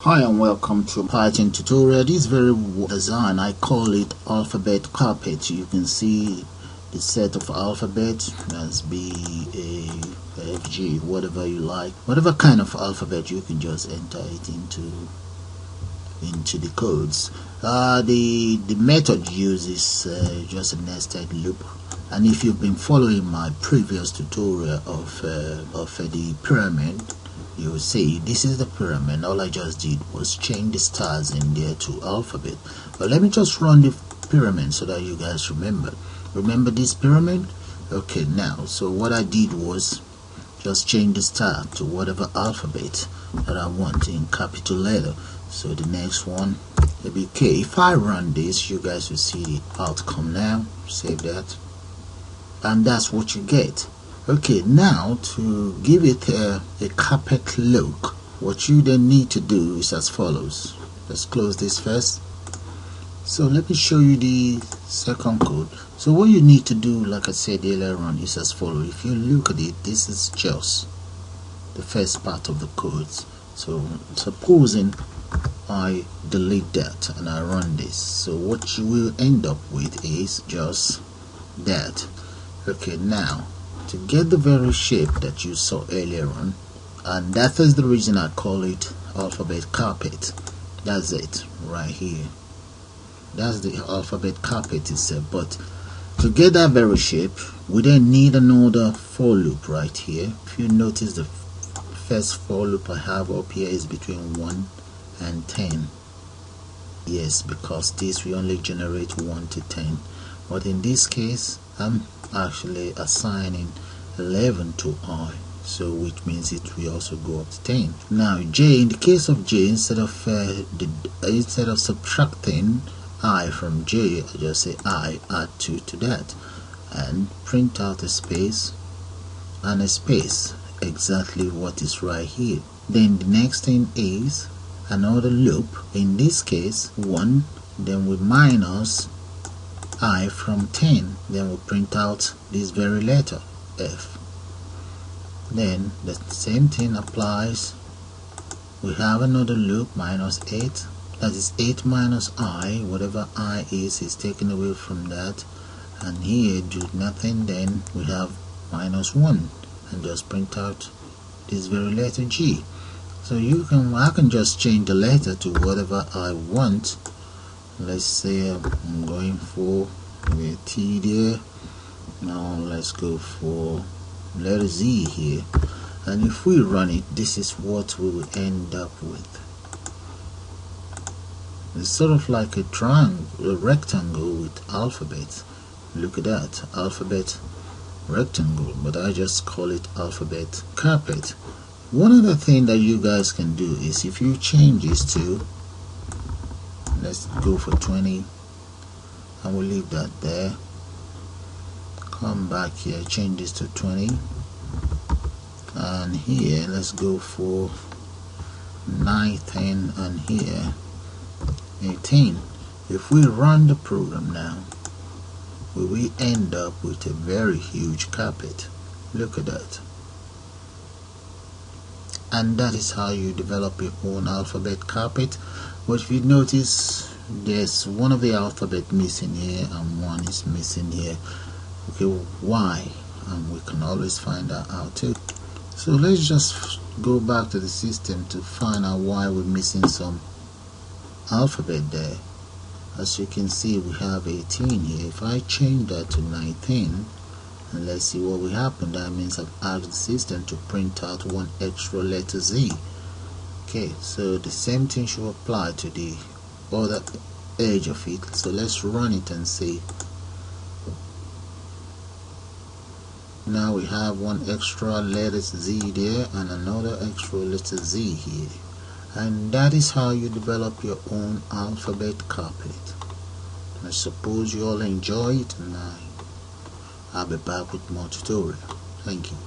Hi and welcome to Python tutorial. This very design, I call it alphabet carpet. You can see the set of alphabet as B, A, F, G, whatever you like. Whatever kind of alphabet, you can just enter it into the codes. The method uses just a nested loop. And if you've been following my previous tutorial of the pyramid, you will see this is the pyramid. All I just did was change the stars in there to alphabet. But let me just run the pyramid so that you guys remember this pyramid. Okay, now so what I did was just change the star to whatever alphabet that I want in capital letter. So the next one will be K. If I run this, you guys will see the outcome. Now save that, and that's what you get. Okay, now to give it a carpet look, what you then need to do is as follows. Let's close this first. So let me show you the second code. So what you need to do, like I said earlier on, is as follows. If you look at it, this is just the first part of the codes. So supposing I delete that and I run this, so what you will end up with is just that. Okay, now to get the very shape that you saw earlier on, and that is the reason I call it alphabet carpet. That's it right here. That's the alphabet carpet itself. But to get that very shape, we then need another for loop right here. If you notice, the first for loop I have up here is between 1 and 10. Yes, because this we only generate 1 to 10, but in this case I'm actually assigning 11 to I, so which means it will also go up to 10. Now J, in the case of J, instead of subtracting I from J, I just say I add 2 to that and print out a space and a space, exactly what is right here. Then the next thing is another loop, in this case 1, then we minus I from 10, then we print out this very letter F. Then the same thing applies. We have another loop, minus 8, that is 8 minus I, whatever I is taken away from that, and here do nothing. Then we have minus 1 and just print out this very letter G. So I can just change the letter to whatever I want. Let's say I'm going for a T there. Now let's go for letter Z here, and if we run it, this is what we will end up with. It's sort of like a triangle, a rectangle with alphabet. Look at that, alphabet rectangle, but I just call it alphabet carpet. One other thing that you guys can do is, if you change this to, let's go for 20, and we'll leave that there. Come back here, change this to 20, and here let's go for 19, and here 18. If we run the program now, we will end up with a very huge carpet. Look at that. And that is how you develop your own alphabet carpet. But if you notice, there's one of the alphabet missing here and one is missing here. Okay, why? And we can always find that out too. So let's just go back to the system to find out why we're missing some alphabet there. As you can see, we have 18 here. If I change that to 19, and let's see what will happen. That means I've asked the system to print out one extra letter Z. Okay, so the same thing should apply to the other edge of it. So let's run it and see. Now we have one extra letter Z there and another extra letter Z here. And that is how you develop your own alphabet carpet. I suppose you all enjoy it, and I'll be back with more tutorial. Thank you.